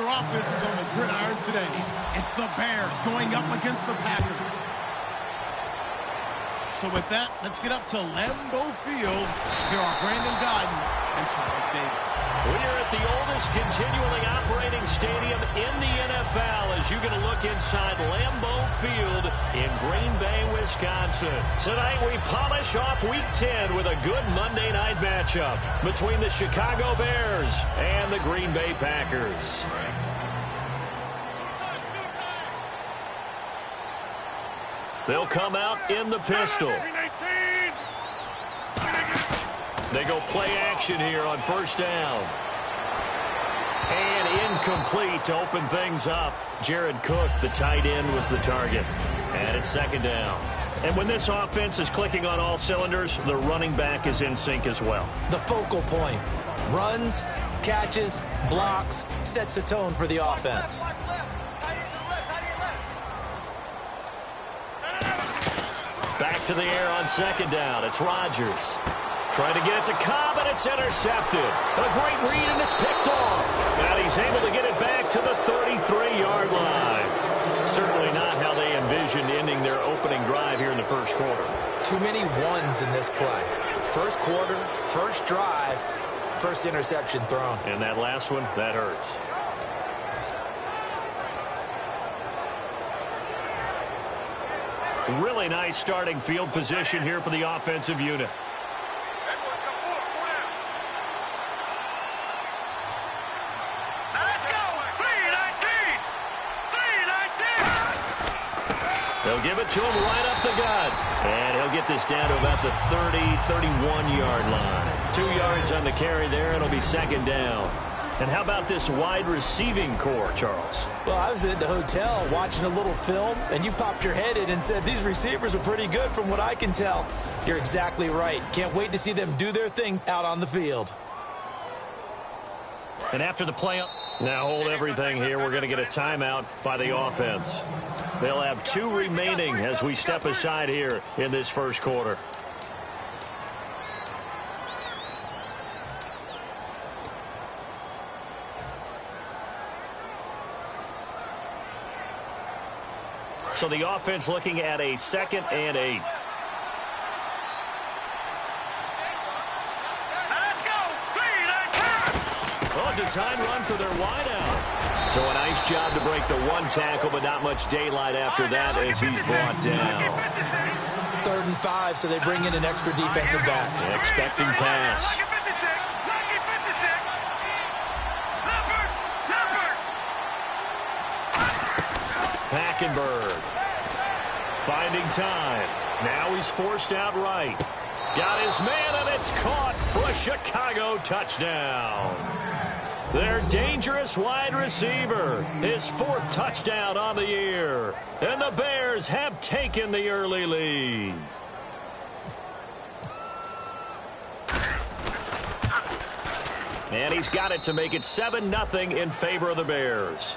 their offenses on the gridiron today. It's the Bears going up against the Packers. So with that, let's get up to Lambeau Field. Here are Brandon Gaudin and Charles Davis. We are at the oldest continually operating stadium in the NFL as you're going to look inside Lambeau Field in Green Bay, Wisconsin. Tonight we polish off Week 10 with a good Monday night matchup between the Chicago Bears and the Green Bay Packers. They'll come out in the pistol. They go play action here on first down. And incomplete to open things up. Jared Cook, the tight end, was the target. And it's second down. And when this offense is clicking on all cylinders, the running back is in sync as well. The focal point. Runs, catches, blocks, sets the tone for the offense. Back to the air on second down. It's Rodgers. Trying to get it to Cobb, and it's intercepted. A great read, and it's picked off. And he's able to get it back to the 33-yard line. Certainly not how they envisioned ending their opening drive here in the first quarter. Too many ones in this play. First quarter, first drive, first interception thrown. And that last one, that hurts. Really nice starting field position here for the offensive unit. They'll give it to him right up the gut. And he'll get this down to about the 30, 31-yard line. 2 yards on the carry there. It'll be second down. And how about this wide receiving core, Charles? Well, I was at the hotel watching a little film, and you popped your head in and said, these receivers are pretty good from what I can tell. You're exactly right. Can't wait to see them do their thing out on the field. And after the play, now hold everything here. We're going to get a timeout by the offense. They'll have 2 remaining as we step aside here in this first quarter. So the offense looking at a 2nd and 8. Let's go! Oh, design run for their wideout. So a nice job to break the 1 tackle, but not much daylight after that as he's brought down. 3rd and 5, so they bring in an extra defensive back. Expecting pass. Hackenberg finding time. Now he's forced out right. Got his man, and it's caught for a Chicago touchdown. Their dangerous wide receiver, his 4th touchdown on the year. And the Bears have taken the early lead. And he's got it to make it 7-0 in favor of the Bears.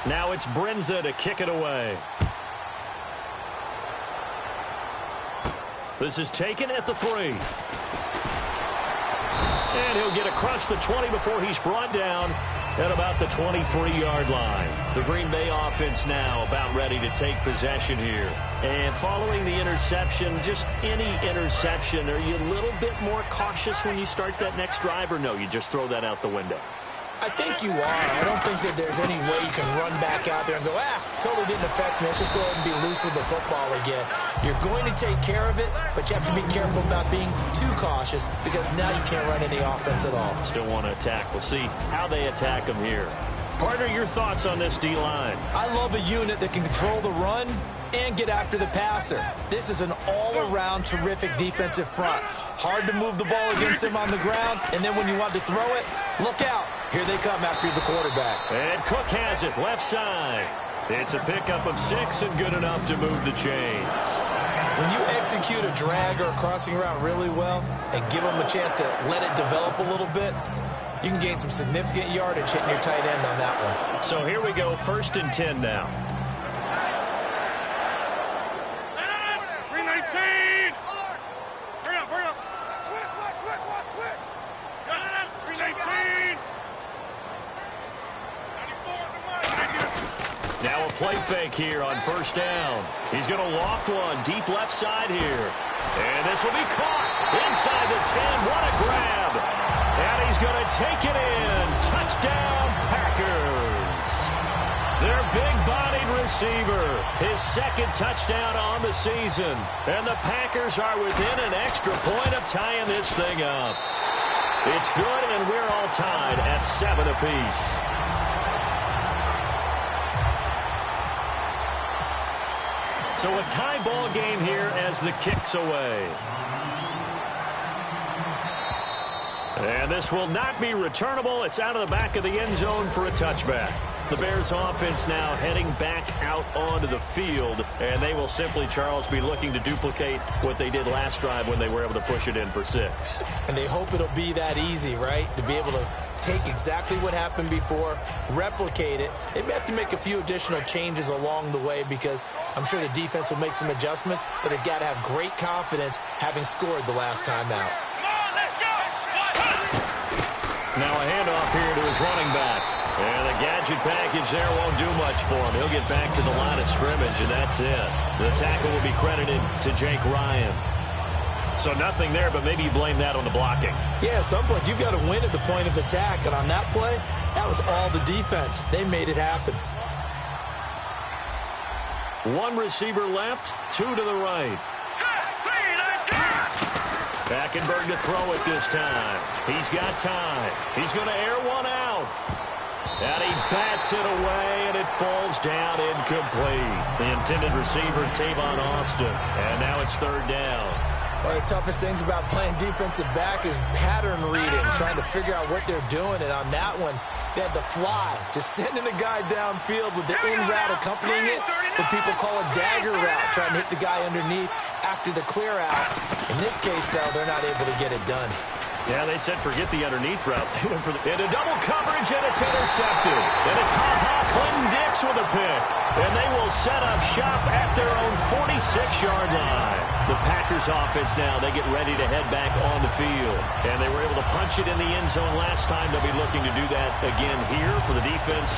Now it's Brinza to kick it away. This is taken at the 3. And he'll get across the 20 before he's brought down at about the 23-yard line. The Green Bay offense now about ready to take possession here. And following the interception, just any interception, are you a little bit more cautious when you start that next drive, or no, you just throw that out the window? I think you are. I don't think that there's any way you can run back out there and go, totally didn't affect me. Let's just go ahead and be loose with the football again. You're going to take care of it, but you have to be careful about being too cautious because now you can't run any offense at all. Still want to attack. We'll see how they attack them here. Partner, your thoughts on this D-line? I love a unit that can control the run and get after the passer. This is an all-around terrific defensive front. Hard to move the ball against them on the ground, and then when you want to throw it, look out. Here they come after the quarterback. And Cook has it, left side. It's a pickup of 6 and good enough to move the chains. When you execute a drag or a crossing route really well and give them a chance to let it develop a little bit, You can gain some significant yardage hitting your tight end on that one. So here we go, 1st and 10 now. 319! Hurry up, hurry up! Switch! 319! Now a play fake here on 1st down. He's going to loft one deep left side here. And this will be caught inside the 10. What a grab. And he's going to take it in. Touchdown, Packers. Their big-bodied receiver, his 2nd touchdown on the season. And the Packers are within an extra point of tying this thing up. It's good, and we're all tied at 7 apiece. So a tie ball game here as the kick's away. And this will not be returnable. It's out of the back of the end zone for a touchback. The Bears offense now heading back out onto the field, and they will simply, Charles, be looking to duplicate what they did last drive when they were able to push it in for 6. And they hope it'll be that easy, right? To be able to take exactly what happened before, replicate it. They may have to make a few additional changes along the way because I'm sure the defense will make some adjustments, but they've got to have great confidence having scored the last time out. Now a handoff here to his running back. And the gadget package there won't do much for him. He'll get back to the line of scrimmage, and that's it. The tackle will be credited to Jake Ryan. So nothing there, but maybe you blame that on the blocking. Yeah, at some point you've got to win at the point of attack, and on that play, that was all the defense. They made it happen. 1 receiver left, 2 to the right. Hackenberg to throw it this time. He's got time. He's going to air one out. And he bats it away, and it falls down incomplete. The intended receiver, Tavon Austin. And now it's 3rd down. One of the toughest things about playing defensive back is pattern reading, trying to figure out what they're doing. And on that one, they had the fly, just sending a guy downfield with the in route accompanying it, what people call a dagger route, trying to hit the guy underneath after the clear out. In this case, though, they're not able to get it done. Yeah, they said forget the underneath route. They went for the into double coverage, and it's intercepted. And it's Clinton Dix with a pick. And they will set up shop at their own 46-yard line. The Packers offense now, they get ready to head back on the field. And they were able to punch it in the end zone last time. They'll be looking to do that again here for the defense.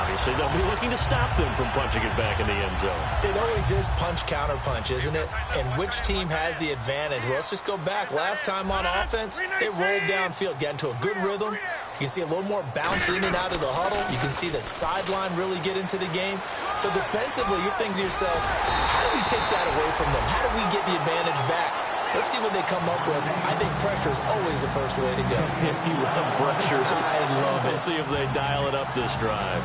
Obviously, they'll be looking to stop them from punching it back in the end zone. It always is punch-counter-punch, isn't it? And which team has the advantage? Well, let's just go back. Last time on offense, they rolled downfield, got into a good rhythm. You can see a little more bounce in and out of the huddle. You can see the sideline really get into the game. So defensively, you're thinking to yourself, how do we take that away from them? How do we get the advantage back? Let's see what they come up with. I think pressure is always the first way to go. You love pressure. I love it. We'll see if they dial it up this drive.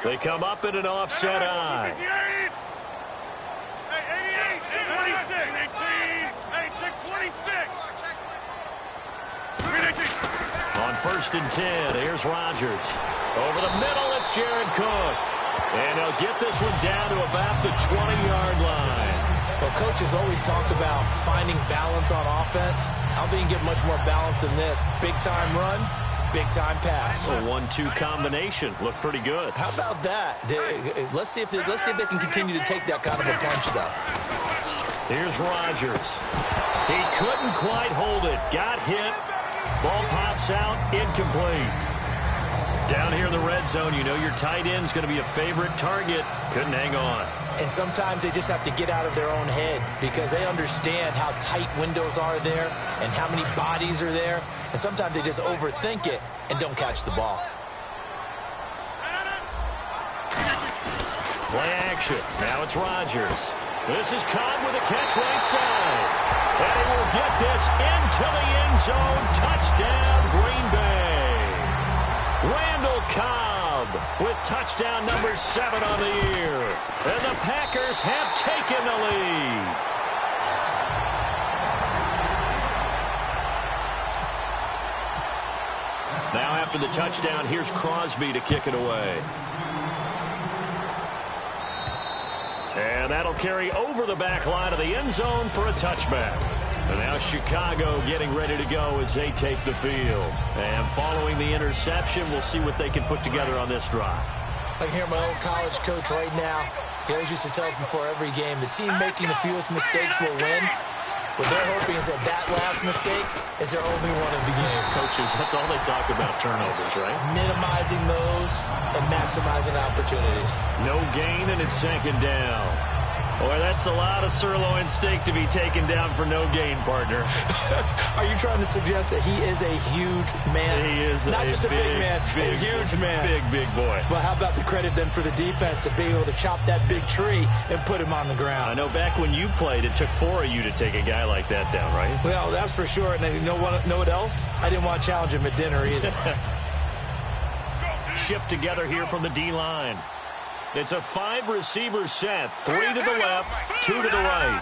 They come up in an offset eye. On 1st and 10, here's Rodgers. Over the middle, it's Jared Cook. And he'll get this one down to about the 20-yard line. Well, coaches always talk about finding balance on offense. I don't think you can get much more balance than this. Big-time run, big-time pass. A 1-2 combination. Looked pretty good. How about that? Let's see if they can continue to take that kind of a punch, though. Here's Rodgers. He couldn't quite hold it. Got hit. Ball pops out. Incomplete. Down here in the red zone, you know your tight end's going to be a favorite target. Couldn't hang on. And sometimes they just have to get out of their own head because they understand how tight windows are there and how many bodies are there. And sometimes they just overthink it and don't catch the ball. Play action. Now it's Rodgers. This is caught with a catch right side. And he will get this into the end zone. Touchdown, Green Bay. Randall Cobb with touchdown number 7 on the year. And the Packers have taken the lead. Now after the touchdown, here's Crosby to kick it away. And that'll carry over the back line of the end zone for a touchback. And now Chicago getting ready to go as they take the field. And following the interception, we'll see what they can put together on this drive. I can hear my old college coach right now. He always used to tell us before every game, the team making the fewest mistakes will win. What they're hoping is that that last mistake is their only one of the game. Coaches, that's all they talk about, turnovers, right? Minimizing those and maximizing opportunities. No gain, and it's second down. Boy, that's a lot of sirloin steak to be taken down for no gain, partner. Are you trying to suggest that he is a huge man? He is not just a big man, a huge man. Big boy. Well, how about the credit then for the defense to be able to chop that big tree and put him on the ground? I know back when you played, it took 4 of you to take a guy like that down, right? Well, that's for sure. And you know what else? I didn't want to challenge him at dinner either. Shift together here from the D-line. It's a 5-receiver set. 3 to the left, 2 to the right.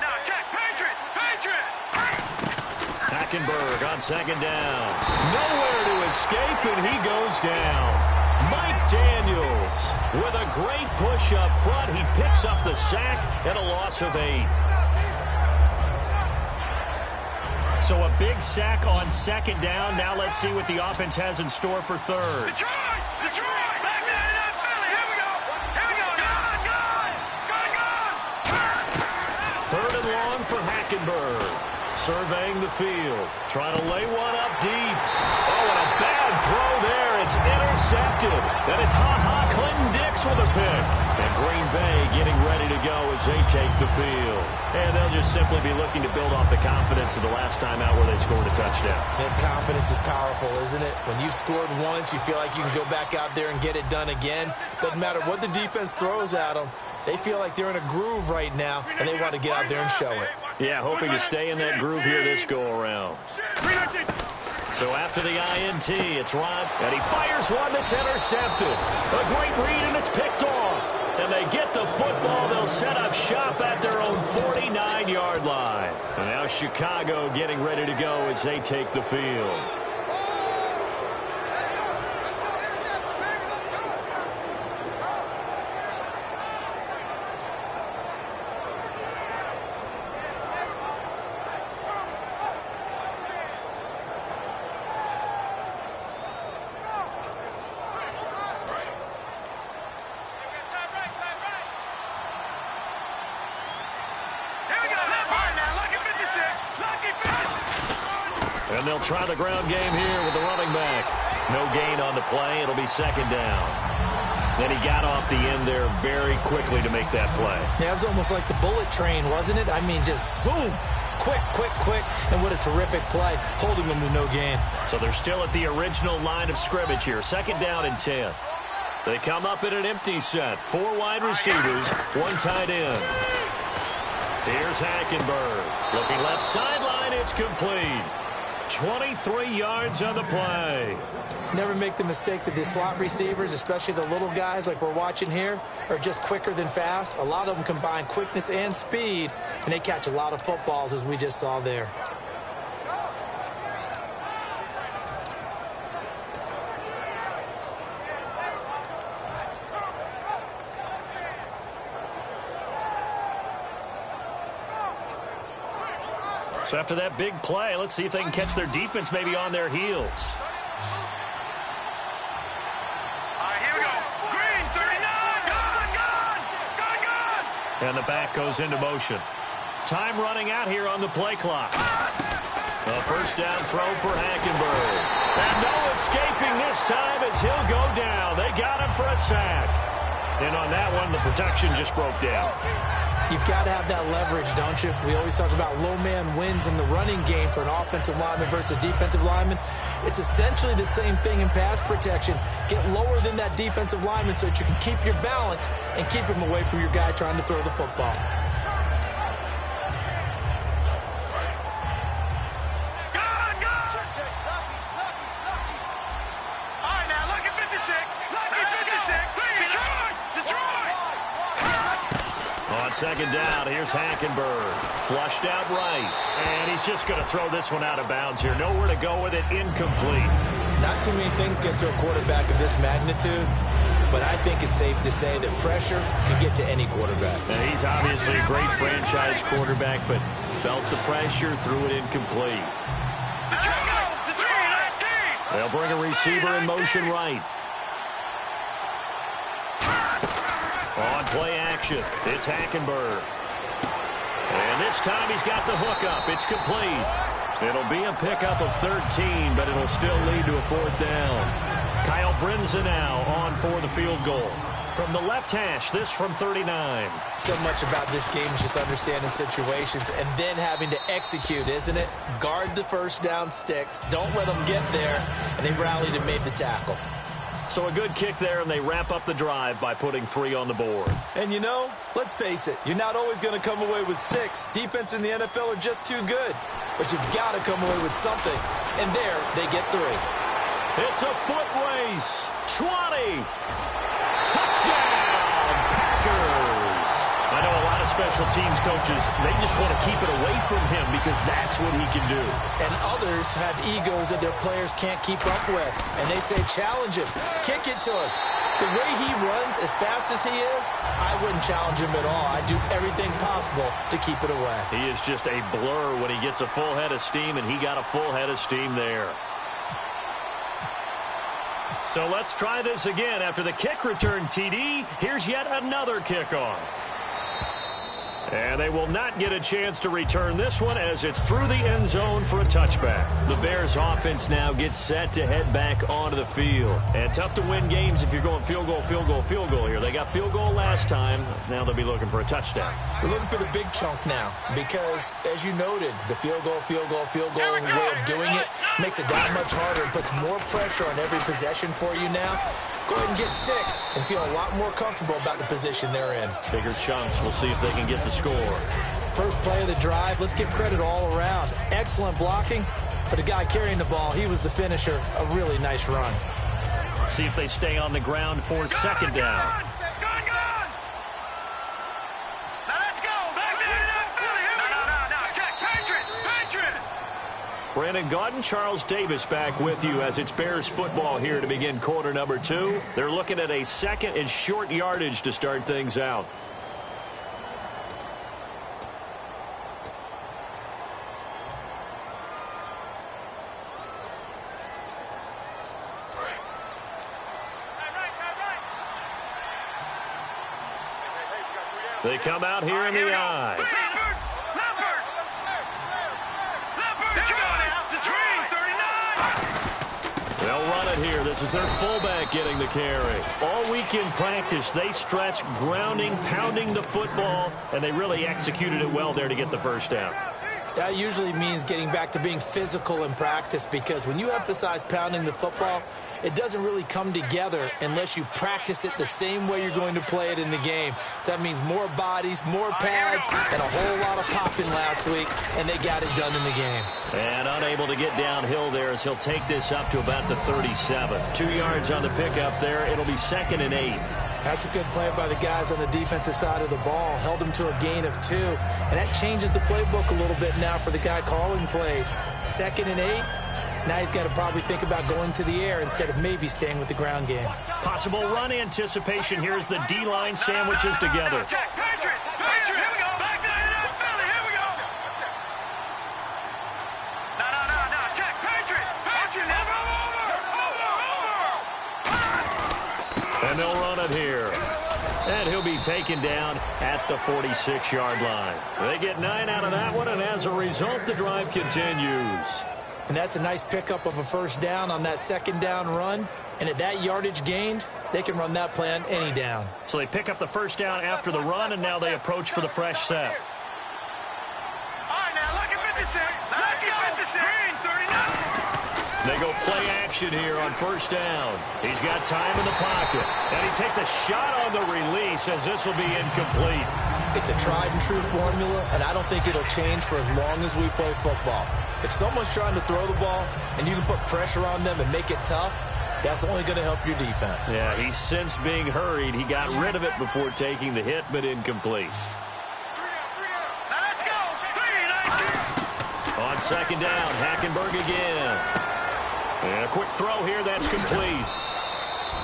Hackenberg on second down. Nowhere to escape, and he goes down. Mike Daniels with a great push up front. He picks up the sack and a loss of 8. So a big sack on second down. Now let's see what the offense has in store for third. Detroit! Third and long for Hackenberg. Surveying the field. Trying to lay one up deep. Oh, and a bad throw there. It's intercepted. And it's ha-ha Clinton Dix with a pick. And Green Bay getting ready to go as they take the field. And they'll just simply be looking to build off the confidence of the last time out where they scored a touchdown. And confidence is powerful, isn't it? When you've scored once, you feel like you can go back out there and get it done again. Doesn't matter what the defense throws at them. They feel like they're in a groove right now, and they want to get out there and show it. Yeah, hoping to stay in that groove here this go-around. So after the INT, it's Rod, and he fires one that's intercepted. A great read, and it's picked off. And they get the football. They'll set up shop at their own 49-yard line. And now Chicago getting ready to go as they take the field. And they'll try the ground game here with the running back. No gain on the play. It'll be second down. Then he got off the end there very quickly to make that play. Yeah, it was almost like the bullet train, wasn't it? I mean, just zoom. Quick. And what a terrific play, holding them to no gain. So they're still at the original line of scrimmage here. Second down and 10. They come up in an empty set. 4 wide receivers, 1 tight end. Here's Hackenberg. Looking left sideline. It's complete. 23 yards on the play. Never make the mistake that the slot receivers, especially the little guys like we're watching here, are just quicker than fast. A lot of them combine quickness and speed, and they catch a lot of footballs, as we just saw there. So after that big play, let's see if they can catch their defense maybe on their heels. All right, here we go. Green, 39. Gone. And the back goes into motion. Time running out here on the play clock. A first down throw for Hackenberg. And no escaping this time as he'll go down. They got him for a sack. And on that one, the protection just broke down. You've got to have that leverage, don't you? We always talk about low man wins in the running game for an offensive lineman versus a defensive lineman. It's essentially the same thing in pass protection. Get lower than that defensive lineman so that you can keep your balance and keep him away from your guy trying to throw the football. Second down, here's Hackenberg. Flushed out right. And he's just going to throw this one out of bounds here. Nowhere to go with it, incomplete. Not too many things get to a quarterback of this magnitude, but I think it's safe to say that pressure can get to any quarterback. And he's obviously a great franchise quarterback, but felt the pressure, threw it incomplete. They'll bring a receiver in motion right. On play action, it's Hackenberg. And this time he's got the hook up. It's complete. It'll be a pickup of 13, but it'll still lead to a 4th down. Kyle Brinza now on for the field goal. From the left hash, this from 39. So much about this game is just understanding situations and then having to execute, isn't it? Guard the first down sticks. Don't let them get there. And they rallied and made the tackle. So a good kick there, and they wrap up the drive by putting 3 on the board. And you know, let's face it, you're not always going to come away with 6. Defense in the NFL are just too good. But you've got to come away with something. And there, they get 3. It's a foot race. 20. Touchdown, Packers. I know a lot of special teams coaches, they just want to keep it away from him because that's what he can do. And others have egos that their players can't keep up with. And they say, challenge him, kick it to him. The way he runs as fast as he is, I wouldn't challenge him at all. I'd do everything possible to keep it away. He is just a blur when he gets a full head of steam, and he got a full head of steam there. So let's try this again. After the kick return TD, here's yet another kickoff. And they will not get a chance to return this one as it's through the end zone for a touchback. The Bears offense now gets set to head back onto the field. And tough to win games if you're going field goal, field goal, field goal here. They got field goal last time. Now they'll be looking for a touchdown. They're looking for the big chunk now because, as you noted, the field goal way of doing it makes it that much harder and puts more pressure on every possession for you now. Go ahead and get 6 and feel a lot more comfortable about the position they're in. Bigger chunks. We'll see if they can get the score. First play of the drive, let's give credit all around. Excellent blocking, but the guy carrying the ball, he was the finisher. A really nice run. See if they stay on the ground for 2nd down. Brandon Gaudin, Charles Davis back with you as it's Bears football here to begin quarter number 2. They're looking at a 2nd and short yardage to start things out. They come out here in the eye. They'll run it here. This is their fullback getting the carry. All week in practice, they stress grounding, pounding the football, and they really executed it well there to get the first down. That usually means getting back to being physical in practice because when you emphasize pounding the football, it doesn't really come together unless you practice it the same way you're going to play it in the game. That means more bodies, more pads, and a whole lot of popping last week, and they got it done in the game. And unable to get downhill there as he'll take this up to about the 37. 2 yards on the pickup there. It'll be 2nd and 8. That's a good play by the guys on the defensive side of the ball. Held him to a gain of 2. And that changes the playbook a little bit now for the guy calling plays. 2nd and 8. Now he's got to probably think about going to the air instead of maybe staying with the ground game. Possible run anticipation. Here's the D-line sandwiches together. And they'll run it here. And he'll be taken down at the 46-yard line. They get 9 out of that one, and as a result, the drive continues. And that's a nice pickup of a first down on that 2nd down run. And at that yardage gained, they can run that play on any down. So they pick up the first down after the run, and now they approach for the fresh set. All right, now look at 56. Let's go. 39. They go play action here on first down. He's got time in the pocket. And he takes a shot on the release as this will be incomplete. It's a tried and true formula, and I don't think it'll change for as long as we play football. If someone's trying to throw the ball and you can put pressure on them and make it tough, that's only going to help your defense. Yeah, he's since being hurried. He got rid of it before taking the hit, but incomplete. Now let's go. 3-19. On 2nd down, Hackenberg again. And a quick throw here, that's complete.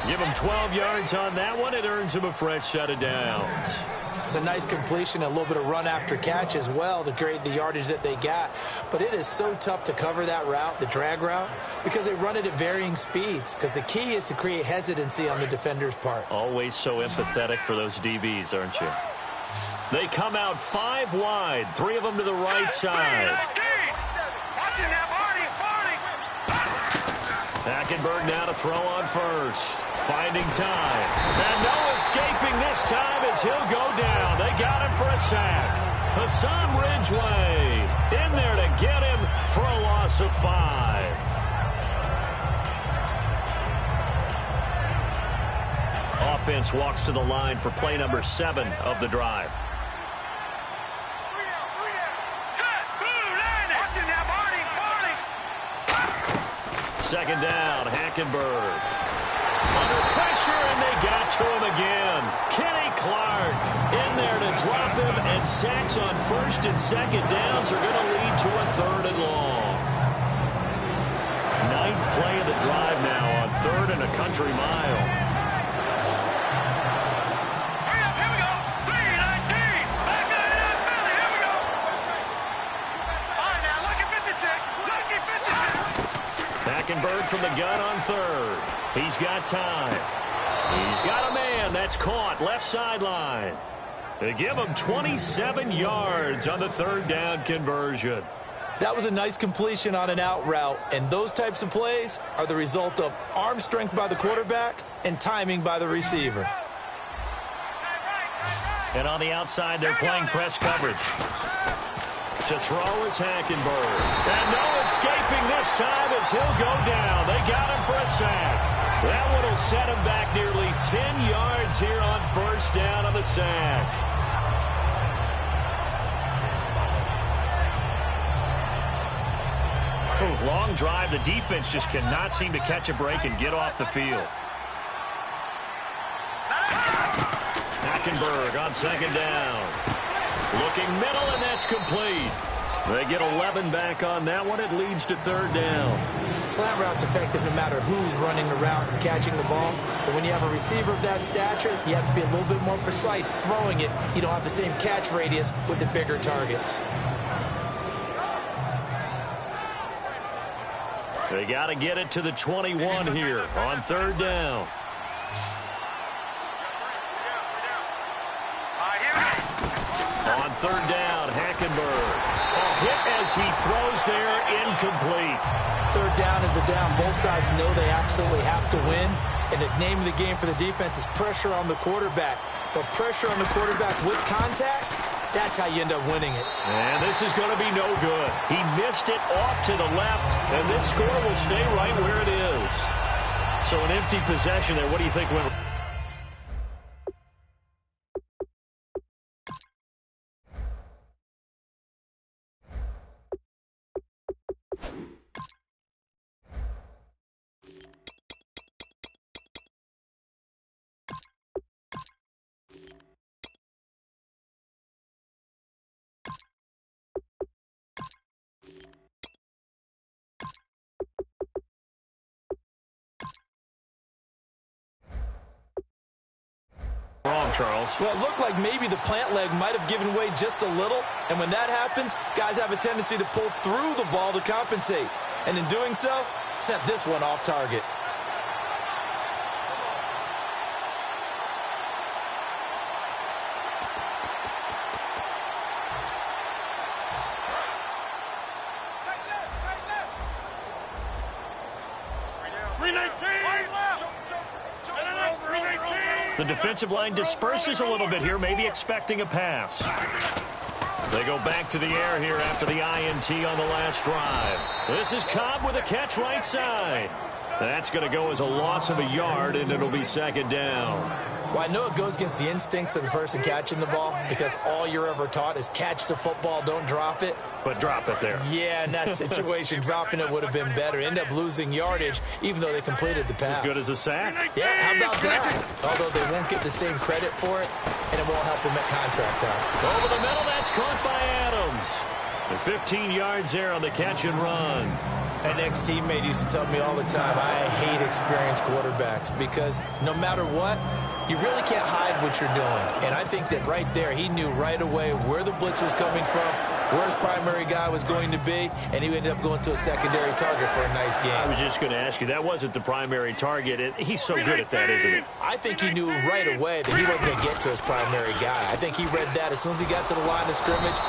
Give him 12 yards on that one. It earns him a fresh set of downs. It's a nice completion, a little bit of run after catch as well to create the yardage that they got. But it is so tough to cover that route, the drag route, because they run it at varying speeds. Because the key is to create hesitancy on the defender's part. Always so empathetic for those DBs, aren't you? They come out 5 wide, 3 of them to the right side. Hackenberg now to throw on first. Finding time. And no escaping this time as he'll go down. They got him for a sack. Hassan Ridgeway in there to get him for a loss of 5. Offense walks to the line for play number 7 of the drive. Second down, Hackenberg. Under pressure, and they got to him again. Kenny Clark in there to drop him, and sacks on first and second downs are going to lead to a 3rd and long. 9th play of the drive now on 3rd and a country mile. Hackenberg from the gun on 3rd. He's got time. He's got a man that's caught left sideline. They give him 27 yards on the 3rd down conversion. That was a nice completion on an out route, and those types of plays are the result of arm strength by the quarterback and timing by the receiver. And on the outside, they're playing press coverage. To throw is Hackenberg. And no escaping this time as he'll go down. They got him for a sack. That one will set him back nearly 10 yards here on 1st down on the sack. Long drive. The defense just cannot seem to catch a break and get off the field. Hackenberg on 2nd down. Looking middle, and that's complete. They get 11 back on that one. It leads to 3rd down. Slant route's effective no matter who's running the route and catching the ball. But when you have a receiver of that stature, you have to be a little bit more precise throwing it. You don't have the same catch radius with the bigger targets. They got to get it to the 21 here on 3rd down. On 3rd down, Hackenberg. A hit as he throws there, incomplete. 3rd down is a down. Both sides know they absolutely have to win. And the name of the game for the defense is pressure on the quarterback. But pressure on the quarterback with contact, that's how you end up winning it. And this is going to be no good. He missed it off to the left, and this score will stay right where it is. So an empty possession there. What do you think went wrong? Charles. Well, it looked like maybe the plant leg might have given way just a little, and when that happens, guys have a tendency to pull through the ball to compensate, and in doing so, sent this one off target. The defensive line disperses a little bit here, maybe expecting a pass. They go back to the air here after the INT on the last drive. This is Cobb with a catch right side. That's going to go as a loss of a yard, and it'll be 2nd down. Well, I know it goes against the instincts of the person catching the ball because all you're ever taught is catch the football, don't drop it. But drop it there. Yeah, in that situation, dropping it would have been better. End up losing yardage, even though they completed the pass. As good as a sack. Yeah, how about that? Although they won't get the same credit for it, and it won't help them at contract time. Over the middle, that's caught by Adams. And 15 yards there on the catch and run. An ex-teammate used to tell me all the time, I hate experienced quarterbacks because no matter what, you really can't hide what you're doing. And I think that right there, he knew right away where the blitz was coming from, where his primary guy was going to be, and he ended up going to a secondary target for a nice game. I was just going to ask you, that wasn't the primary target. He's so good at that, isn't he? I think he knew right away that he wasn't going to get to his primary guy. I think he read that as soon as he got to the line of scrimmage,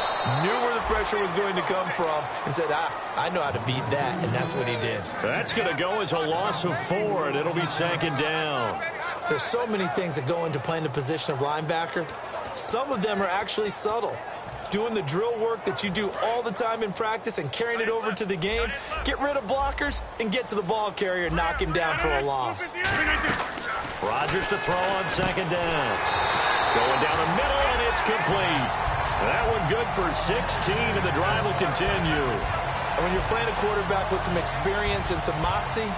knew where the pressure was going to come from, and said, I know how to beat that, and that's what he did. That's going to go as a loss of 4, and it'll be 2nd down. There's so many things that go into playing the position of linebacker. Some of them are actually subtle. Doing the drill work that you do all the time in practice and carrying it over to the game. Get rid of blockers and get to the ball carrier and knock him down for a loss. Rodgers to throw on 2nd down. Going down the middle, and it's complete. That one good for 16, and the drive will continue. And when you're playing a quarterback with some experience and some moxie,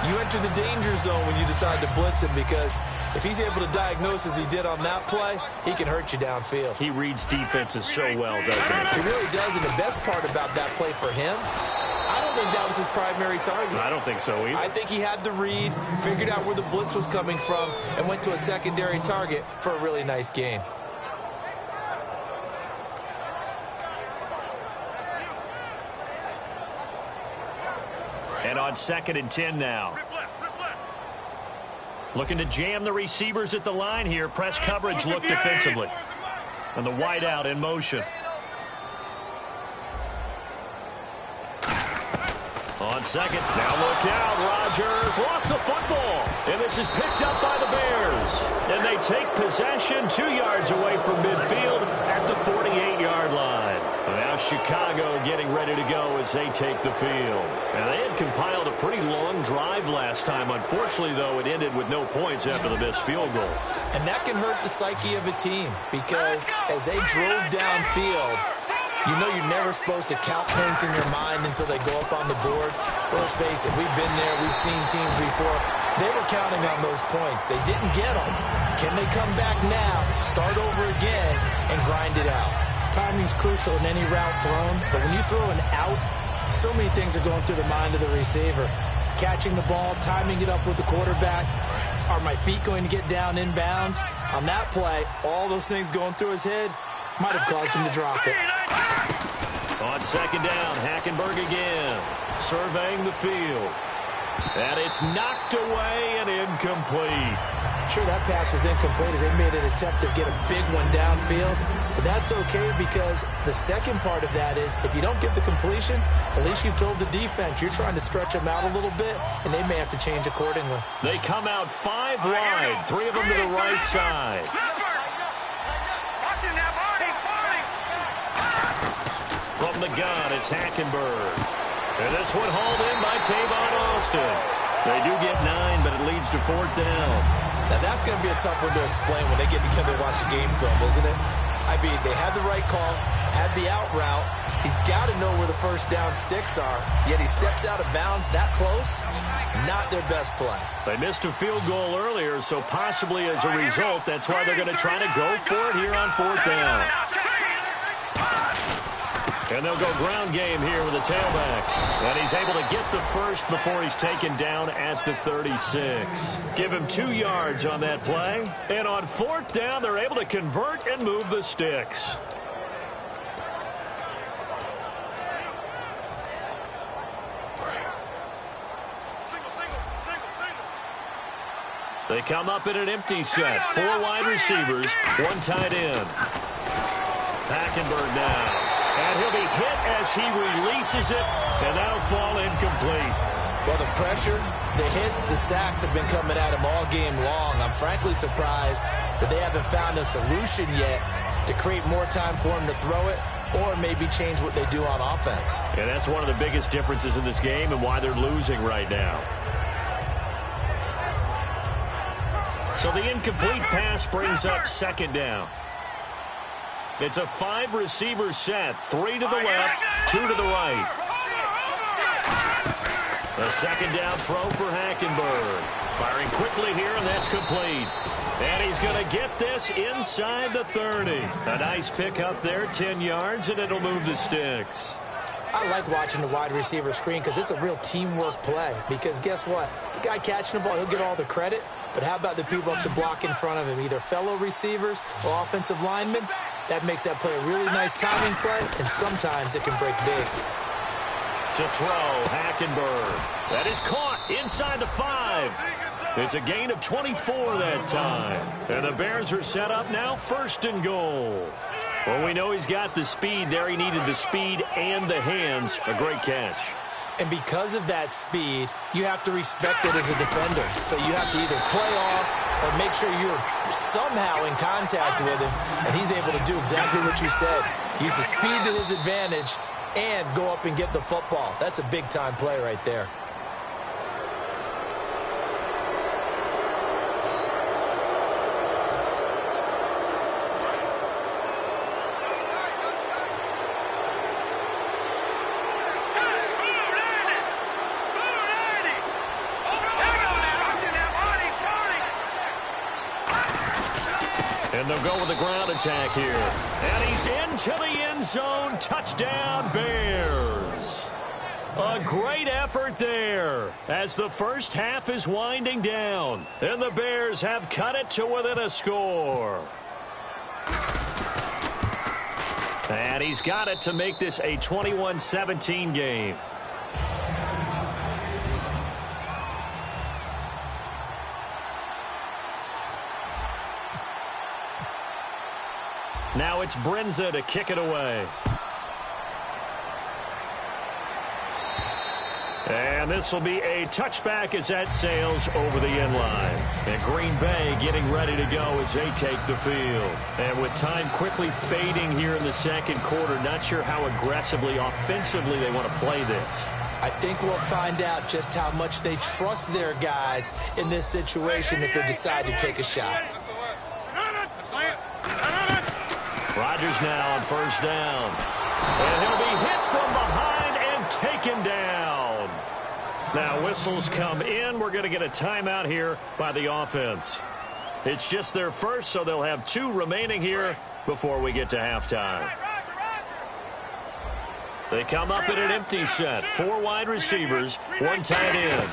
you enter the danger zone when you decide to blitz him, because if he's able to diagnose as he did on that play, he can hurt you downfield. He reads defenses so well, doesn't he? He really does, and the best part about that play for him, I don't think that was his primary target. I don't think so either. I think he had the read, figured out where the blitz was coming from, and went to a secondary target for a really nice gain. And on 2nd and 10 now. Looking to jam the receivers at the line here. Press coverage look defensively. And the wideout in motion. On 2nd. Now look out. Rodgers lost the football. And this is picked up by the Bears. And they take possession 2 yards away from midfield at the 48-yard line. And now Chicago getting ready to go as they take the field. And they had compiled a pretty long drive last time. Unfortunately, though, it ended with no points after the missed field goal. And that can hurt the psyche of a team, because as they drove downfield, you know you're never supposed to count points in your mind until they go up on the board. But let's face it, we've been there, we've seen teams before. They were counting on those points. They didn't get them. Can they come back now, start over again, and grind it out? Timing's crucial in any route thrown, but when you throw an out, so many things are going through the mind of the receiver. Catching the ball, timing it up with the quarterback. Are my feet going to get down inbounds? On that play, all those things going through his head might have caused him to drop it. On 2nd down, Hackenberg again, surveying the field. And it's knocked away and incomplete. Sure, that pass was incomplete as they made an attempt to get a big one downfield. But that's okay, because the second part of that is if you don't get the completion, at least you've told the defense you're trying to stretch them out a little bit, and they may have to change accordingly. They come out 5 wide, 3 of them to the right side. From the gun, it's Hackenberg. And this one hauled in by Tavon Austin. They do get 9, but it leads to 4th down. Now, that's going to be a tough one to explain when they get together and watch the game film, isn't it? I mean, they had the right call, had the out route. He's got to know where the first down sticks are, yet he steps out of bounds that close. Not their best play. They missed a field goal earlier, so possibly as a result, that's why they're going to try to go for it here on 4th down. And they'll go ground game here with a tailback. And he's able to get the first before he's taken down at the 36. Give him 2 yards on that play. And on 4th down, they're able to convert and move the sticks. They come up in an empty set. 4 wide receivers, 1 tight end. Hackenberg now. And he'll be hit as he releases it, and that'll fall incomplete. Well, the pressure, the hits, the sacks have been coming at him all game long. I'm frankly surprised that they haven't found a solution yet to create more time for him to throw it, or maybe change what they do on offense. And that's one of the biggest differences in this game and why they're losing right now. So the incomplete pass brings up 2nd down. It's a 5-receiver set. 3 to the left, 2 to the right. A 2nd down throw for Hackenberg. Firing quickly here, and that's complete. And he's going to get this inside the 30. A nice pick up there, 10 yards, and it'll move the sticks. I like watching the wide receiver screen because it's a real teamwork play. Because guess what? The guy catching the ball, he'll get all the credit. But how about the people up to block in front of him, either fellow receivers or offensive linemen? That makes that play a really nice timing play, and sometimes it can break big. To throw, Hackenberg. That is caught inside the 5. It's a gain of 24 that time. And the Bears are set up now 1st and goal. Well, we know he's got the speed there. He needed the speed and the hands. A great catch. And because of that speed, you have to respect it as a defender. So you have to either play off or make sure you're somehow in contact with him, and he's able to do exactly what you said. Use the speed to his advantage and go up and get the football. That's a big-time play right there. And they'll go with the ground attack here. And he's into the end zone. Touchdown, Bears. A great effort there as the first half is winding down. And the Bears have cut it to within a score. And he's got it to make this a 21-17 game. Now it's Brinza to kick it away. And this will be a touchback as that sails over the end line. And Green Bay getting ready to go as they take the field. And with time quickly fading here in the second quarter, not sure how aggressively, offensively they want to play this. I think we'll find out just how much they trust their guys in this situation if they decide to take a shot. Rodgers now on 1st down. And he'll be hit from behind and taken down. Now whistles come in. We're going to get a timeout here by the offense. It's just their first, so they'll have 2 remaining here before we get to halftime. They come up in an empty set. 4 wide receivers, 1 tight end.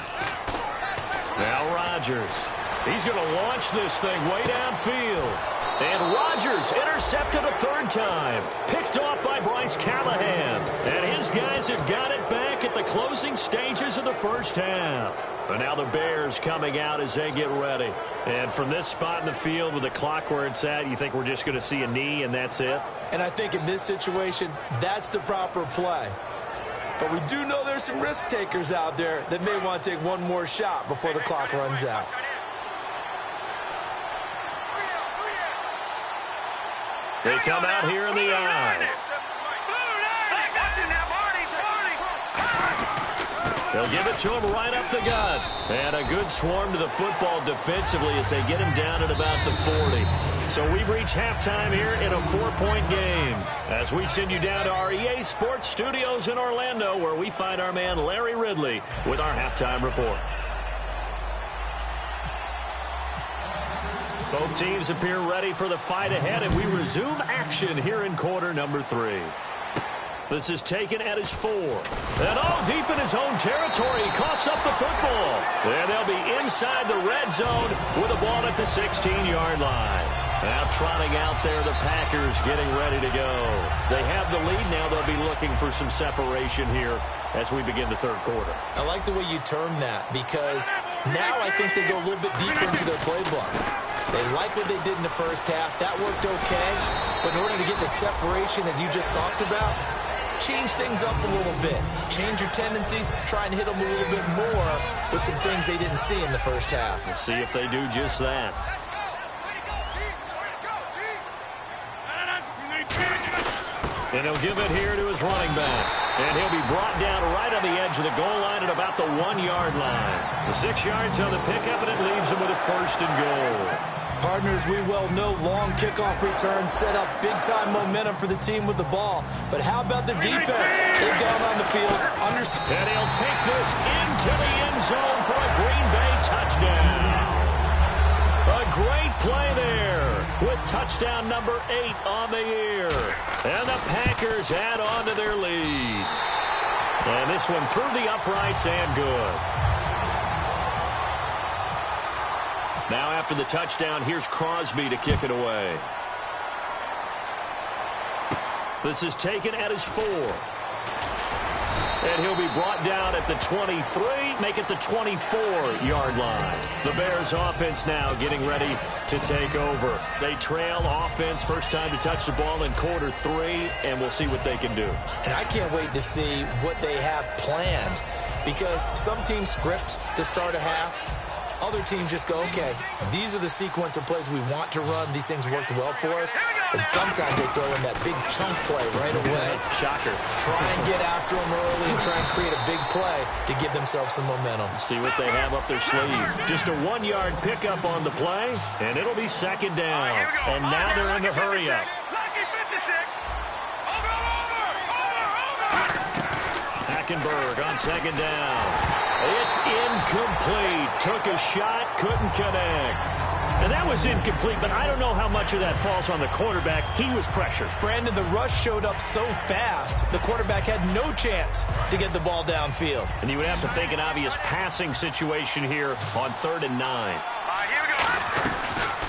Now Rodgers. He's going to launch this thing way downfield. And Rodgers intercepted a 3rd time. Picked off by Bryce Callahan. And his guys have got it back at the closing stages of the first half. But now the Bears coming out as they get ready. And from this spot in the field with the clock where it's at, you think we're just going to see a knee and that's it? And I think in this situation, that's the proper play. But we do know there's some risk takers out there that may want to take one more shot before the clock runs out. They come out here in the eye. They'll give it to him right up the gut. And a good swarm to the football defensively as they get him down at about the 40. So we've reached halftime here in a 4-point game. As we send you down to our EA Sports Studios in Orlando, where we find our man Larry Ridley with our halftime report. Both teams appear ready for the fight ahead, and we resume action here in quarter number 3. This is taken at his 4. And deep in his own territory, he coughs up the football. And they'll be inside the red zone with the ball at the 16-yard line. Now trotting out there, the Packers getting ready to go. They have the lead now. They'll be looking for some separation here as we begin the 3rd quarter. I like the way you term that because now I think they go a little bit deeper into their playbook. They like what they did in the first half. That worked okay. But in order to get the separation that you just talked about, change things up a little bit. Change your tendencies. Try and hit them a little bit more with some things they didn't see in the first half. We'll see if they do just that. And he'll give it here to his running back. And he'll be brought down right on the edge of the goal line at about the 1-yard line. The 6 yards on the pickup, and it leaves him with a 1st and goal. Partners, we well know long kickoff returns set up big-time momentum for the team with the ball. But how about the defense? They've gone on the field. And he'll take this into the end zone for a Green Bay touchdown. A great play there with touchdown number 8 on the year. And the Packers add on to their lead. And this one through the uprights and good. Now after the touchdown, here's Crosby to kick it away. This is taken at his 4. And he'll be brought down at the 23, make it the 24-yard line. The Bears offense now getting ready to take over. They trail offense, first time to touch the ball in quarter 3, and we'll see what they can do. And I can't wait to see what they have planned, because some teams script to start a half. Other teams just go, okay, these are the sequence of plays we want to run. These things worked well for us. And sometimes they throw in that big chunk play right away. Shocker. Try and get after them early and try and create a big play to give themselves some momentum. See what they have up their sleeve. Just a 1-yard pickup on the play, and it'll be second down. And now they're in the hurry up. Hackenberg on second down. It's incomplete. Took a shot, couldn't connect. And that was incomplete, but I don't know how much of that falls on the quarterback. He was pressured. Brandon, the rush showed up so fast, the quarterback had no chance to get the ball downfield. And you would have to think an obvious passing situation here on 3rd and 9.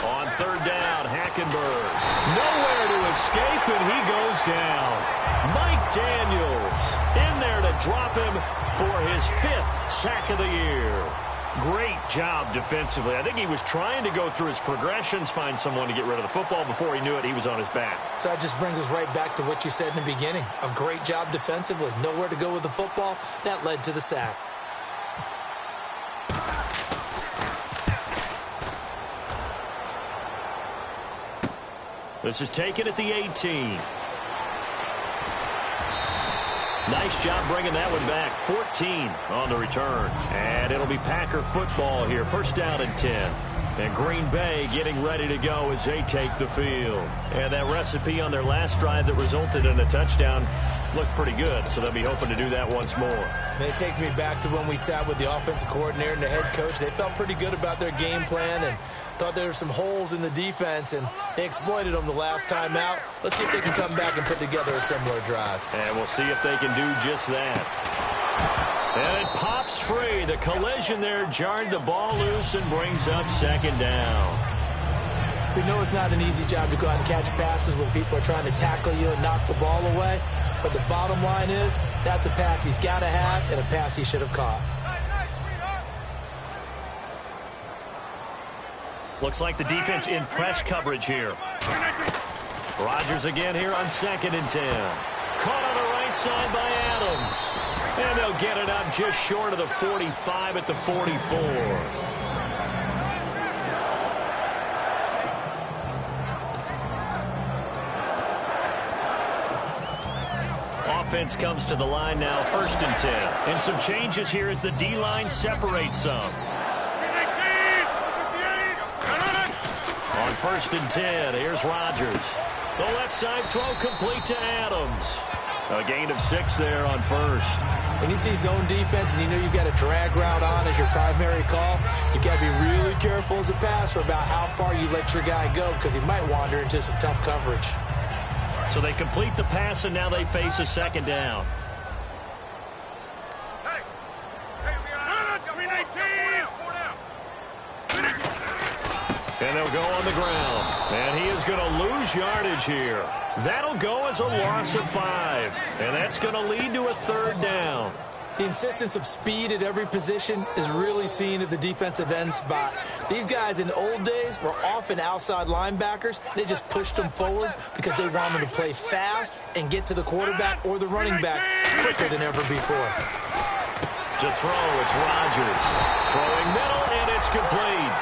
On 3rd down, Hackenberg. Nowhere to escape, and he goes down. Mike Daniels in there to drop him for his 5th sack of the year. Great job defensively. I think he was trying to go through his progressions, find someone to get rid of the football. Before he knew it, he was on his back. So that just brings us right back to what you said in the beginning. A great job defensively. Nowhere to go with the football. That led to the sack. This is taken at the 18. Nice job bringing that one back. 14 on the return. And it'll be Packer football here. First down and 10. And Green Bay getting ready to go as they take the field. And that recipe on their last drive that resulted in a touchdown looked pretty good. So they'll be hoping to do that once more. And it takes me back to when we sat with the offensive coordinator and the head coach. They felt pretty good about their game plan and thought there were some holes in the defense, and they exploited them the last time out. Let's see if they can come back and put together a similar drive. And we'll see if they can do just that. And it pops free. The collision there jarred the ball loose and brings up second down. We know it's not an easy job to go out and catch passes when people are trying to tackle you and knock the ball away. But the bottom line is that's a pass he's got to have and a pass he should have caught. Looks like the defense in press coverage here. Rodgers again here on 2nd and 10. Caught on the right side by Adams. And they'll get it up just short of the 45 at the 44. Offense comes to the line now, 1st and 10. And some changes here as the D-line separates some. On 1st and 10, here's Rodgers. The left side throw complete to Adams. A gain of 6 there on 1st. When you see zone defense and you know you've got a drag route on as your primary call, you've got to be really careful as a passer about how far you let your guy go because he might wander into some tough coverage. So they complete the pass, and now they face a 2nd down. And they'll go on the ground. And he is going to lose yardage here. That'll go as a loss of 5. And that's going to lead to a 3rd down. The insistence of speed at every position is really seen at the defensive end spot. These guys in the old days were often outside linebackers. They just pushed them forward because they wanted to play fast and get to the quarterback or the running backs quicker than ever before. To throw, it's Rodgers. Throwing middle, and it's complete.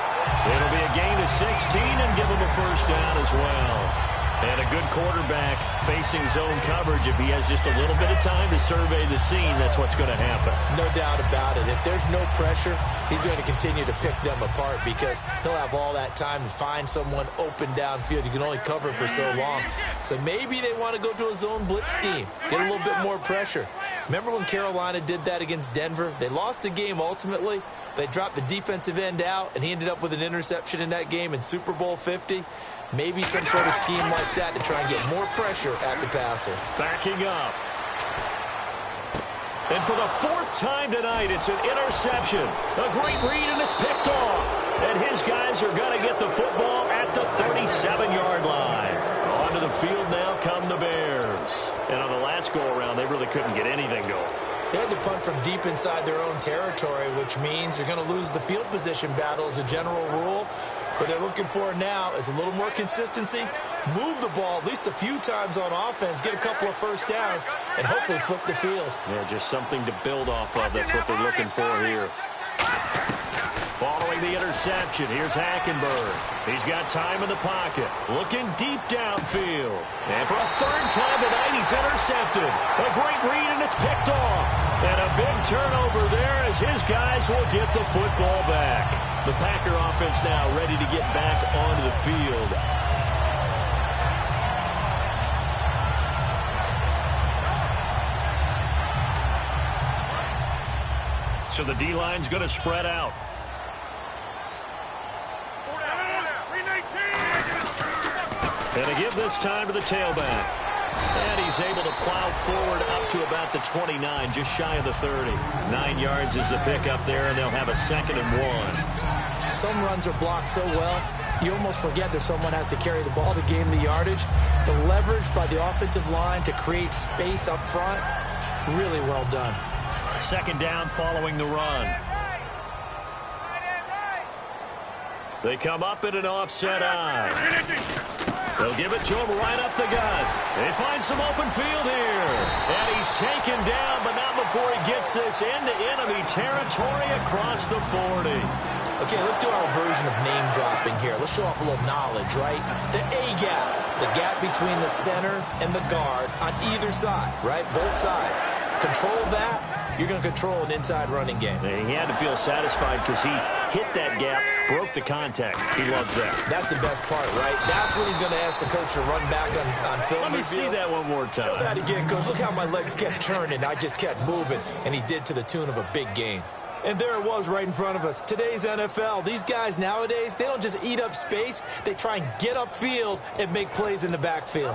It'll be a gain of 16 and give him a 1st down as well. And a good quarterback facing zone coverage. If he has just a little bit of time to survey the scene, that's what's going to happen. No doubt about it. If there's no pressure, he's going to continue to pick them apart because he'll have all that time to find someone open downfield. You can only cover for so long. So maybe they want to go to a zone blitz scheme, get a little bit more pressure. Remember when Carolina did that against Denver? They lost the game ultimately. They dropped the defensive end out, and he ended up with an interception in that game in Super Bowl 50. Maybe some sort of scheme like that to try and get more pressure at the passer. Backing up. And for the fourth time tonight, it's an interception. A great read, and it's picked off. And his guys are going to get the football at the 37-yard line. Onto the field now come the Bears. And on the last go-around, they really couldn't get anything going. They had to punt from deep inside their own territory, which means they're going to lose the field position battle as a general rule. What they're looking for now is a little more consistency, move the ball at least a few times on offense, get a couple of first downs, and hopefully flip the field. Yeah, just something to build off of. That's what they're looking for here. Following the interception, here's Hackenberg. He's got time in the pocket, looking deep downfield. And for a third time tonight, he's intercepted. A great read, and it's picked off. And a big turnover there as his guys will get the football back. The Packer offense now ready to get back onto the field. So the D-line's going to spread out. And they give this time to the tailback. And he's able to plow forward up to about the 29, just shy of the 30. 9 yards is the pickup there, and they'll have a 2nd and 1. Some runs are blocked so well, you almost forget that someone has to carry the ball to gain the yardage. The leverage by the offensive line to create space up front, really well done. 2nd down following the run. They come up in an offset eye. They'll give it to him right up the gut. They find some open field here. And he's taken down, but not before he gets this into enemy territory across the 40. Okay, let's do our version of name dropping here. Let's show off a little knowledge, right? The A-gap, the gap between the center and the guard on either side, right? Both sides. Control that, you're going to control an inside running game. And he had to feel satisfied because he hit that gap, broke the contact. He loves that. That's the best part, right? That's what he's going to ask the coach to run back on film. Let me see that one more time. Show that again, coach. Look how my legs kept churning. I just kept moving, and he did to the tune of a big game. And there it was right in front of us. Today's NFL, these guys nowadays, they don't just eat up space. They try and get upfield and make plays in the backfield.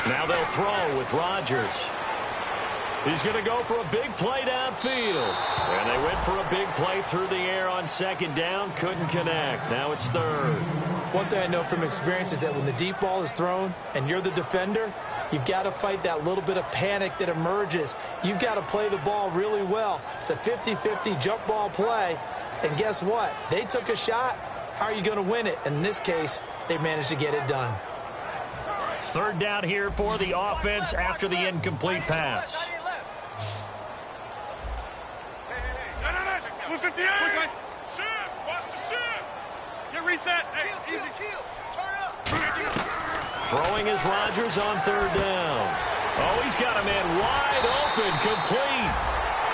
Now they'll throw with Rodgers. He's going to go for a big play downfield. And they went for a big play through the air on 2nd down. Couldn't connect. Now it's 3rd. One thing I know from experience is that when the deep ball is thrown and you're the defender, you've got to fight that little bit of panic that emerges. You've got to play the ball really well. It's a 50-50 jump ball play. And guess what? They took a shot. How are you going to win it? And in this case, they managed to get it done. 3rd down here for the offense after the incomplete pass. Throwing is Rodgers on 3rd down. Oh, he's got a man wide open, complete.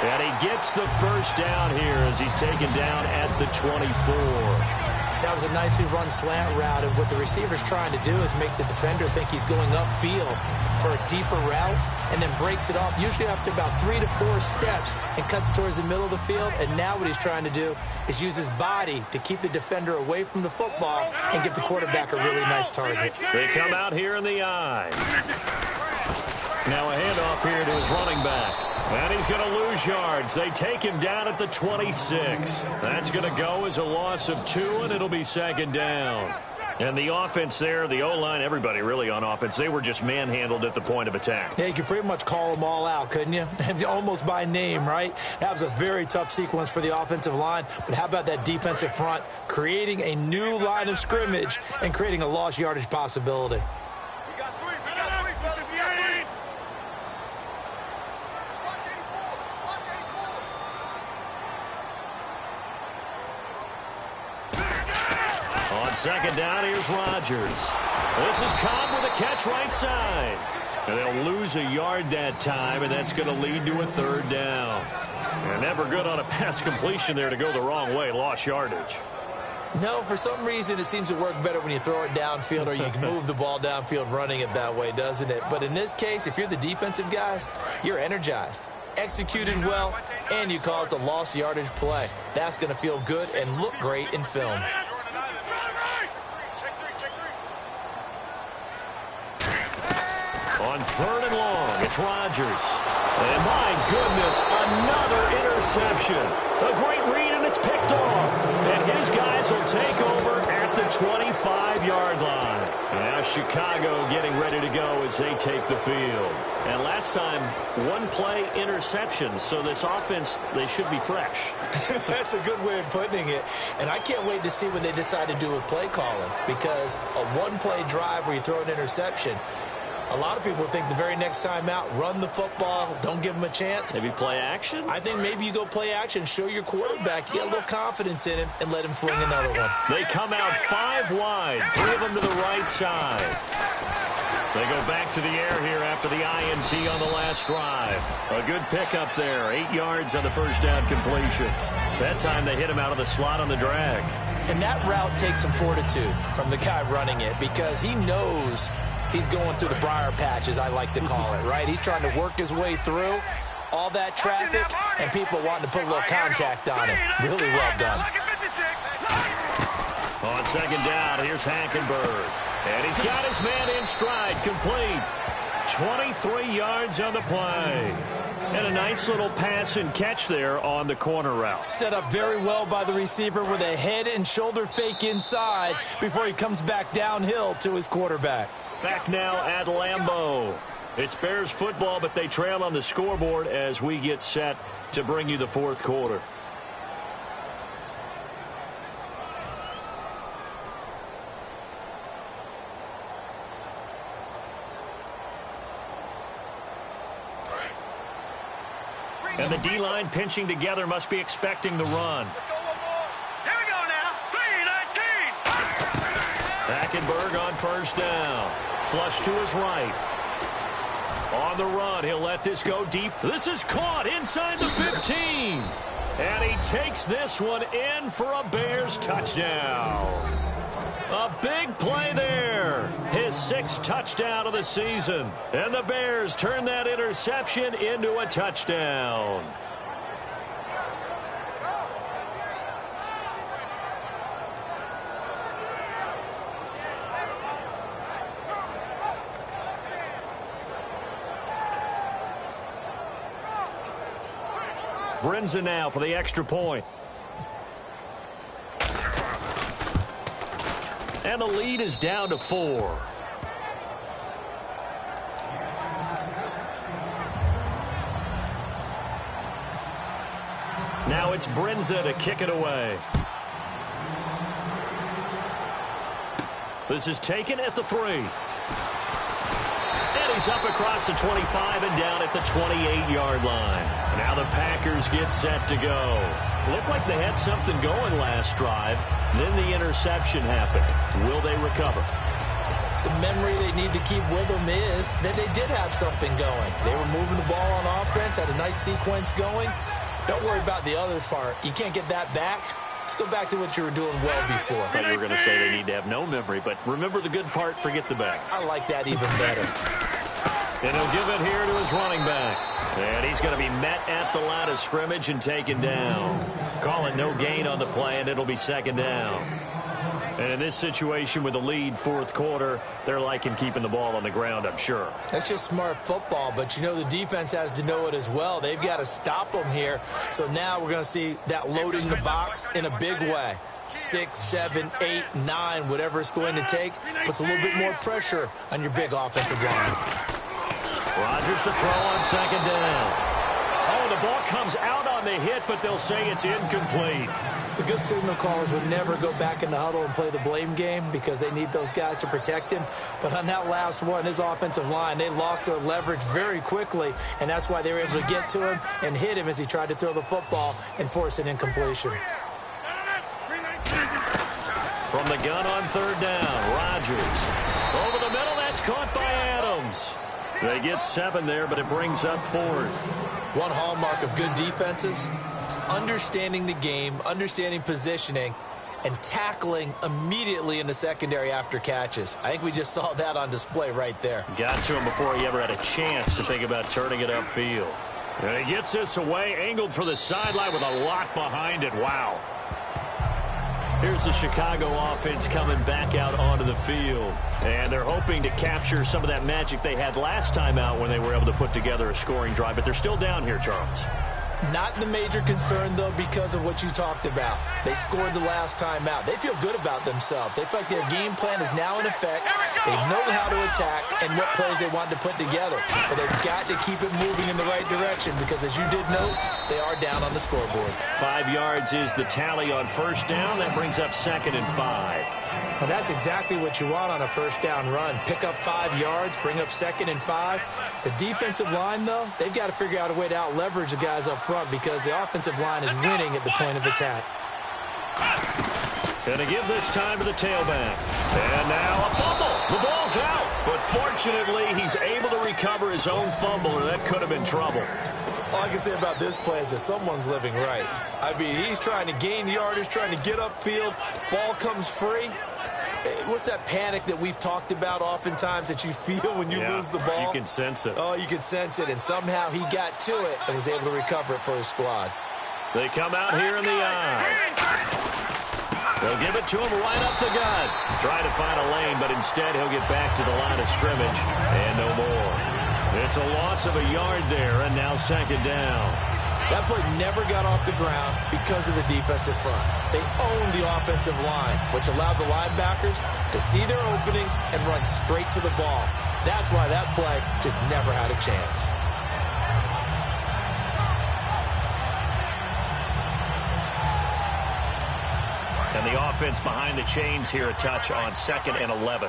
And he gets the 1st down here as he's taken down at the 24. That was a nicely run slant route, and what the receiver's trying to do is make the defender think he's going upfield for a deeper route, and then breaks it off, usually after about 3 to 4 steps, and cuts towards the middle of the field. And now what he's trying to do is use his body to keep the defender away from the football and give the quarterback a really nice target. They come out here in the eye. Now a handoff here to his running back. And he's going to lose yards. They take him down at the 26. That's going to go as a loss of 2, and it'll be 2nd down. And the offense there, the O-line, everybody really on offense, they were just manhandled at the point of attack. Yeah, you could pretty much call them all out, couldn't you? Almost by name, right? That was a very tough sequence for the offensive line. But how about that defensive front creating a new line of scrimmage and creating a lost yardage possibility? On 2nd down, here's Rodgers. This is Cobb with a catch right side. And they'll lose a yard that time, and that's going to lead to a 3rd down. And never good on a pass completion there to go the wrong way. Lost yardage. No, for some reason it seems to work better when you throw it downfield or you can move the ball downfield running it that way, doesn't it? But in this case, if you're the defensive guys, you're energized. executed well, and you caused a lost yardage play. That's going to feel good and look great in film. On 3rd and long, it's Rodgers. And my goodness, another interception. A great read, and it's picked off. And his guys will take over at the 25-yard line. And now Chicago getting ready to go as they take the field. And last time, one play interception. So this offense, they should be fresh. That's a good way of putting it. And I can't wait to see what they decide to do with play calling. Because a one-play drive where you throw an interception, a lot of people think the very next time out, run the football, don't give them a chance. Maybe play action? I think maybe you go play action, show your quarterback, you get a little confidence in him, and let him fling another one. They come out 5 wide, 3 of them to the right side. They go back to the air here after the INT on the last drive. A good pickup there, 8 yards on the first down completion. That time they hit him out of the slot on the drag. And that route takes some fortitude from the guy running it because he knows he's going through the briar patch, as I like to call it, right? He's trying to work his way through all that traffic and people wanting to put a little contact on it. Really well done. On 2nd down, here's Hackenberg. And he's got his man in stride, complete. 23 yards on the play. And a nice little pass and catch there on the corner route. Set up very well by the receiver with a head and shoulder fake inside before he comes back downhill to his quarterback. Back now at Lambeau. It's Bears football, but they trail on the scoreboard as we get set to bring you the 4th quarter. And the D-line pinching together must be expecting the run. Here we go now. 3-19. Hackenberg on 1st down. Flush to his right. On the run, he'll let this go deep. This is caught inside the 15. And he takes this one in for a Bears touchdown. A big play there. His 6th touchdown of the season. And the Bears turn that interception into a touchdown. Brinza now for the extra point. And the lead is down to 4. Now it's Brinza to kick it away. This is taken at the 3. And he's up across the 25 and down at the 28-yard line. Now the Packers get set to go. Looked like they had something going last drive. Then the interception happened. Will they recover? The memory they need to keep with them is that they did have something going. They were moving the ball on offense, had a nice sequence going. Don't worry about the other part. You can't get that back. Let's go back to what you were doing well before. I thought you were going to say they need to have no memory, but remember the good part, forget the back. I like that even better. And he'll give it here to his running back. And he's going to be met at the line of scrimmage and taken down. Calling no gain on the play, and it'll be 2nd down. And in this situation with the lead 4th quarter, they're liking keeping the ball on the ground, I'm sure. That's just smart football, but you know the defense has to know it as well. They've got to stop them here. So now we're going to see that loading the box in a big way. 6, 7, 8, 9, whatever it's going to take, puts a little bit more pressure on your big offensive line. Rodgers to throw on 2nd down. Oh, the ball comes out on the hit, but they'll say it's incomplete. The good signal callers would never go back in the huddle and play the blame game because they need those guys to protect him. But on that last one, his offensive line, they lost their leverage very quickly, and that's why they were able to get to him and hit him as he tried to throw the football and force an incompletion. From the gun on 3rd down, Rodgers. Over the middle, that's caught by Adams. They get 7 there, but it brings up 4th. One hallmark of good defenses is understanding the game, understanding positioning, and tackling immediately in the secondary after catches. I think we just saw that on display right there. Got to him before he ever had a chance to think about turning it upfield. And he gets this away, angled for the sideline with a lot behind it. Wow. Here's the Chicago offense coming back out onto the field. And they're hoping to capture some of that magic they had last time out when they were able to put together a scoring drive. But they're still down here, Charles. Not the major concern, though, because of what you talked about. They scored the last time out. They feel good about themselves. They feel like their game plan is now in effect. They know how to attack and what plays they want to put together. But they've got to keep it moving in the right direction because, as you did note, they are down on the scoreboard. 5 yards is the tally on first down. That brings up 2nd and 5. Well, that's exactly what you want on a first down run. Pick up 5 yards, bring up 2nd and 5. The defensive line, though, they've got to figure out a way to out-leverage the guys up front because the offensive line is winning at the point of attack. Going to give this time to the tailback. And now a fumble. The ball's out. But fortunately, he's able to recover his own fumble, or that could have been trouble. All I can say about this play is that someone's living right. I mean, he's trying to gain yardage, trying to get upfield. Ball comes free. What's that panic that we've talked about oftentimes that you feel when you lose the ball? You can sense it. Oh, you can sense it. And somehow he got to it and was able to recover it for his squad. They come out here in the eye. They'll give it to him right up the gut. Try to find a lane, but instead he'll get back to the line of scrimmage and no more. It's a loss of a yard there, and now 2nd down. That play never got off the ground because of the defensive front. They owned the offensive line, which allowed the linebackers to see their openings and run straight to the ball. That's why that play just never had a chance. And the offense behind the chains here a touch on 2nd and 11.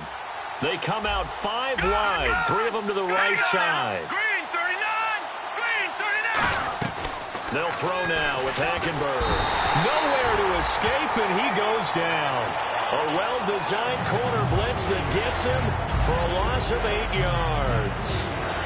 They come out 5 wide, 3 of them to the right side. Green 39! Green 39! They'll throw now with Hackenberg. Nowhere to escape, and he goes down. A well-designed corner blitz that gets him for a loss of 8 yards.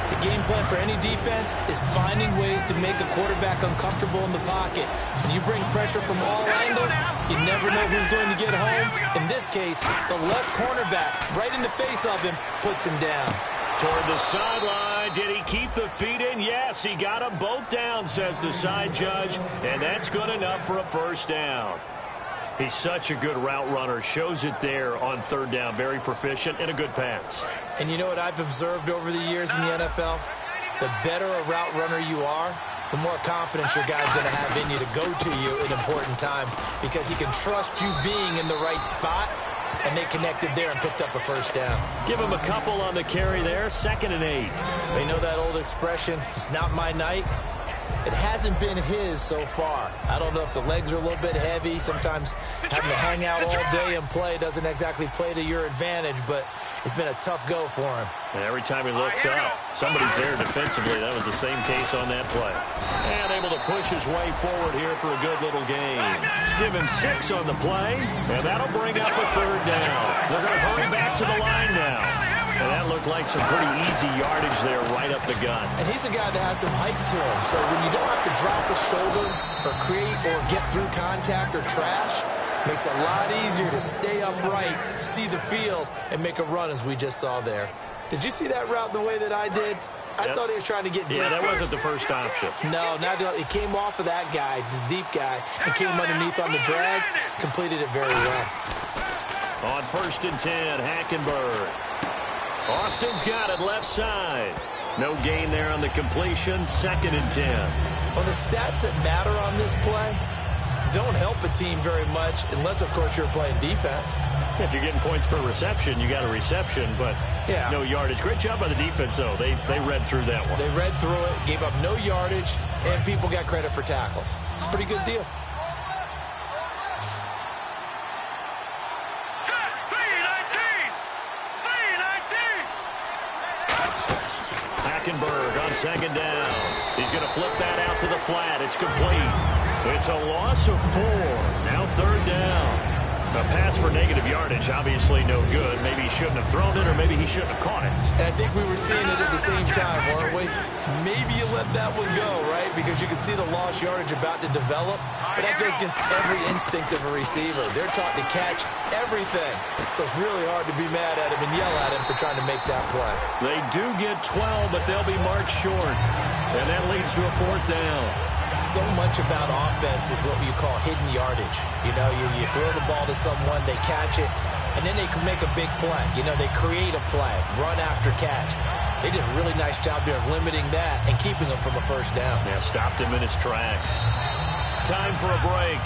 The game plan for any defense is finding ways to make a quarterback uncomfortable in the pocket. When you bring pressure from all angles, you never know who's going to get home. In this case, the left cornerback, right in the face of him, puts him down. Toward the sideline. Did he keep the feet in? Yes, he got them both down, says the side judge. And that's good enough for a first down. He's such a good route runner. Shows it there on 3rd down. Very proficient and a good pass. And you know what I've observed over the years in the NFL? The better a route runner you are, the more confidence your guy's going to have in you to go to you in important times because he can trust you being in the right spot, and they connected there and picked up a first down. Give him a couple on the carry there. 2nd and 8. They know that old expression, it's not my night. It hasn't been his so far. I don't know if the legs are a little bit heavy. Sometimes having to hang out all day and play doesn't exactly play to your advantage, but it's been a tough go for him. And every time he looks up, somebody's there defensively. That was the same case on that play. And able to push his way forward here for a good little game. Give him 6 on the play, and that'll bring up a 3rd down. They're going to hurry back to the line now. And that looked like some pretty easy yardage there right up the gut. And he's a guy that has some height to him. So when you don't have to drop a shoulder or create or get through contact or trash, makes it a lot easier to stay upright, see the field, and make a run as we just saw there. Did you see that route the way that I did? I thought he was trying to get deep. Yeah, that wasn't the first option. No, it came off of that guy, the deep guy, and came underneath on the drag, completed it very well. On 1st and 10, Hackenberg. Austin's got it left side. No gain there on the completion. 2nd and 10. Well, the stats that matter on this play don't help a team very much unless, of course, you're playing defense. If you're getting points per reception, you got a reception, but no yardage. Great job by the defense, though. They read through that one. They read through it, gave up no yardage, and people got credit for tackles. Pretty good deal. Hackenberg on 2nd down. He's going to flip that out to the flat. It's complete. It's a loss of 4. Now 3rd down. A pass for negative yardage, obviously no good. Maybe he shouldn't have thrown it, or maybe he shouldn't have caught it. And I think we were seeing it at the same time, weren't we? Maybe you let that one go, right? Because you can see the lost yardage about to develop. But that goes against every instinct of a receiver. They're taught to catch everything. So it's really hard to be mad at him and yell at him for trying to make that play. They do get 12, but they'll be marked short. And that leads to a 4th down. So much about offense is what you call hidden yardage. You know, you throw the ball to someone, they catch it, and then they can make a big play. You know, they create a play, run after catch. They did a really nice job there of limiting that and keeping them from a 1st down. Yeah, stopped him in his tracks. Time for a break.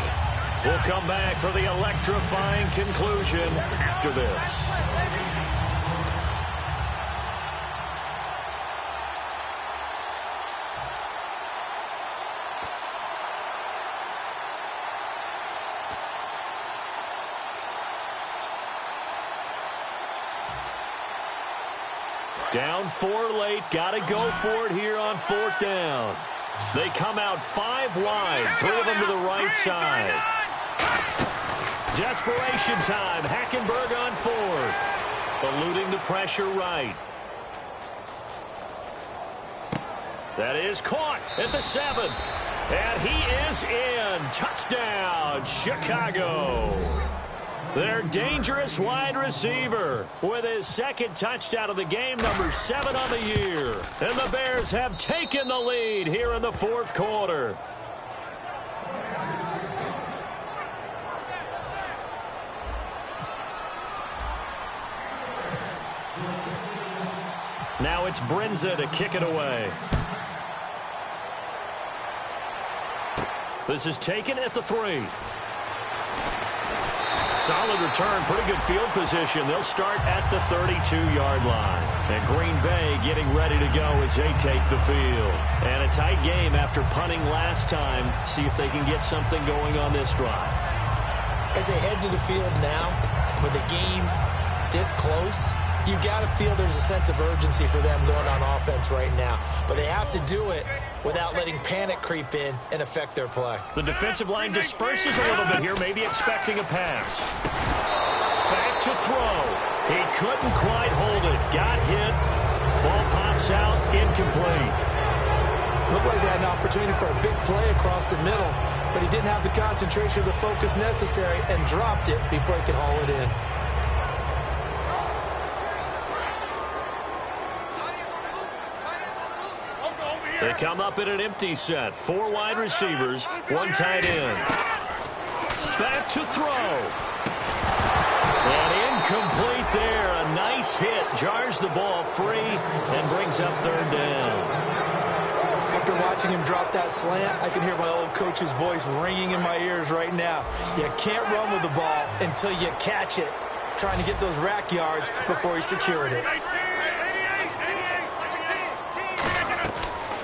We'll come back for the electrifying conclusion after this. Down 4 late, got to go for it here on 4th down. They come out 5 wide, 3 of them to the right side. Desperation time, Hackenberg on 4th. Eluding the pressure right. That is caught at the 7th. And he is in. Touchdown, Chicago. Their dangerous wide receiver with his 2nd touchdown of the game, number 7 on the year. And the Bears have taken the lead here in the 4th quarter. Now it's Brinza to kick it away. This is taken at the 3. Solid return, pretty good field position. They'll start at the 32-yard line. And Green Bay getting ready to go as they take the field. And a tight game after punting last time. See if they can get something going on this drive. As they head to the field now, with the game this close, you've got to feel there's a sense of urgency for them going on offense right now. But they have to do it without letting panic creep in and affect their play. The defensive line disperses a little bit here, maybe expecting a pass. Back to throw. He couldn't quite hold it. Got hit. Ball pops out, incomplete. Looked like they had an opportunity for a big play across the middle, but he didn't have the concentration or the focus necessary and dropped it before he could haul it in. They come up in an empty set. 4 wide receivers, 1 tight end. Back to throw. And incomplete there. A nice hit. Jars the ball free and brings up 3rd down. After watching him drop that slant, I can hear my old coach's voice ringing in my ears right now. You can't run with the ball until you catch it. Trying to get those rack yards before he secured it.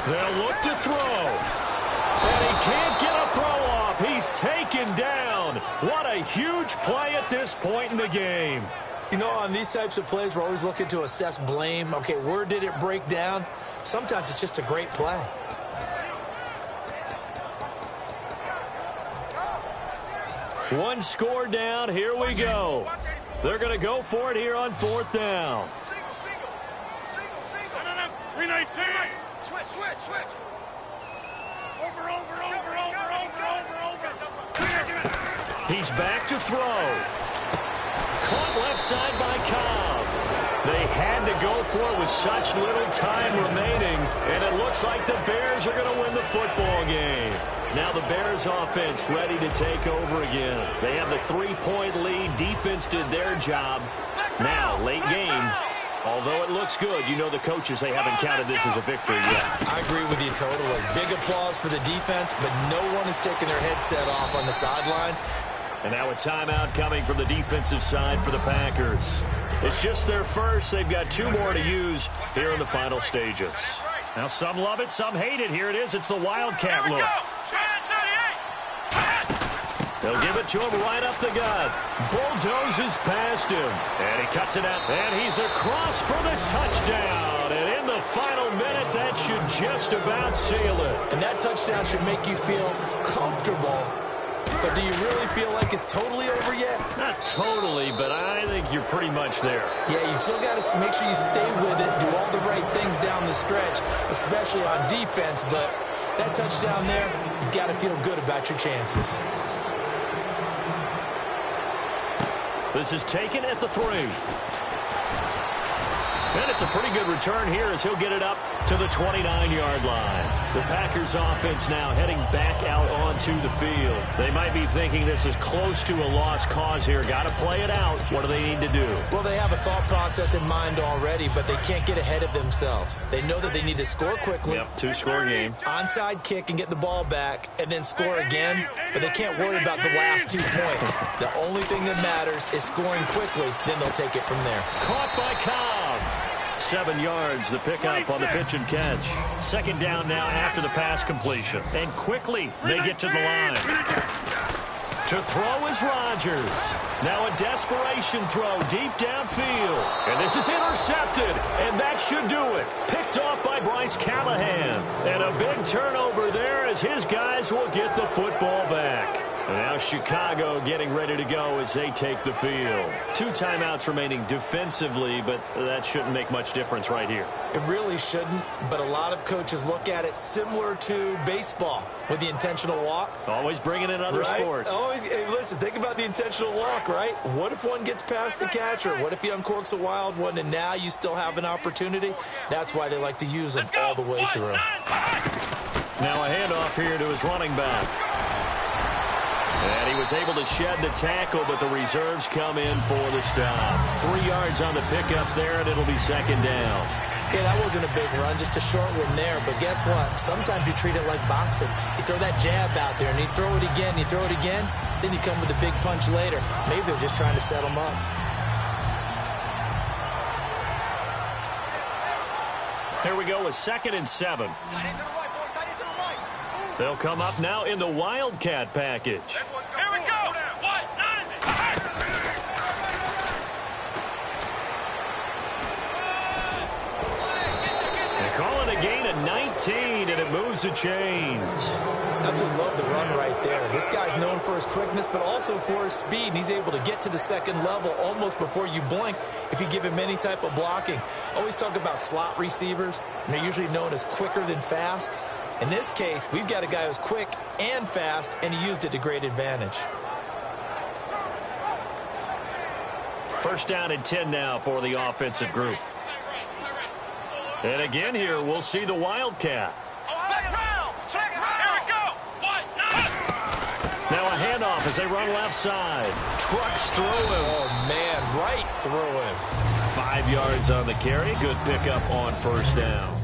They'll look to throw. And he can't get a throw off. He's taken down. What a huge play at this point in the game. You know, on these types of plays, we're always looking to assess blame. Okay, where did it break down? Sometimes it's just a great play. One score down. Here we go. They're going to go for it here on 4th down. Switch. Over. He's back to throw. Caught left side by Cobb. They had to go for it with such little time remaining, and it looks like the Bears are going to win the football game. Now the Bears offense ready to take over again. They have the 3-point lead. Defense did their job. Now, late game. Although it looks good, you know the coaches, they haven't counted this as a victory yet. I agree with you totally. Big applause for the defense, but no one is taking their headset off on the sidelines. And now a timeout coming from the defensive side for the Packers. It's just their first. They've got 2 more to use here in the final stages. Now some love it, some hate it. Here it is. It's the Wildcat look. They'll give it to him right up the gut. Bulldozes past him. And he cuts it out. And he's across for the touchdown. And in the final minute, that should just about seal it. And that touchdown should make you feel comfortable but do you really feel like it's totally over yet? Not totally, but I think you're pretty much there. Yeah, you still got to make sure you stay with it, do all the right things down the stretch, especially on defense, but that touchdown there, you've got to feel good about your chances. This is taken at the 3. And it's a pretty good return here as he'll get it up to the 29-yard line. The Packers offense now heading back out onto the field. They might be thinking this is close to a lost cause here. Got to play it out. What do they need to do? Well, they have a thought process in mind already, but they can't get ahead of themselves. They know that they need to score quickly. Yep, 2-score game. Onside kick and get the ball back and then score again, but they can't worry about the last 2 points. The only thing that matters is scoring quickly, then they'll take it from there. Caught by Cobb. 7 yards, the pickup on the pitch and catch. Second down now after the pass completion. And quickly they get to the line. To throw is Rodgers. Now a desperation throw deep downfield. And this is intercepted. And that should do it. Picked off by Bryce Callahan. And a big turnover there as his guys will get the football back. And now Chicago getting ready to go as they take the field. 2 timeouts remaining defensively, but that shouldn't make much difference right here. It really shouldn't, but a lot of coaches look at it similar to baseball with the intentional walk. Always bringing in other sports. Always, hey, listen, think about the intentional walk, right? What if one gets past the catcher? What if he uncorks a wild one and now you still have an opportunity? That's why they like to use them all the way through. Now a handoff here to his running back. And he was able to shed the tackle, but the reserves come in for the stop. 3 yards on the pickup there, and it'll be second down. Yeah, that wasn't a big run, just a short one there. But guess what? Sometimes you treat it like boxing. You throw that jab out there, and you throw it again, you throw it again, then you come with a big punch later. Maybe they're just trying to set them up. Here we go with 2nd and 7. They'll come up now in the Wildcat package. Here we go. They call it a gain of 19, and it moves the chains. Absolutely love the run right there. This guy's known for his quickness, but also for his speed, and he's able to get to the second level almost before you blink if you give him any type of blocking. Always talk about slot receivers, and they're usually known as quicker than fast. In this case, we've got a guy who's quick and fast, and he used it to great advantage. First down and 10 now for the offensive group. And again here, we'll see the Wildcat. Now a handoff as they run left side. Trucks through him. Oh, man, right through him. 5 yards on the carry. Good pickup on first down.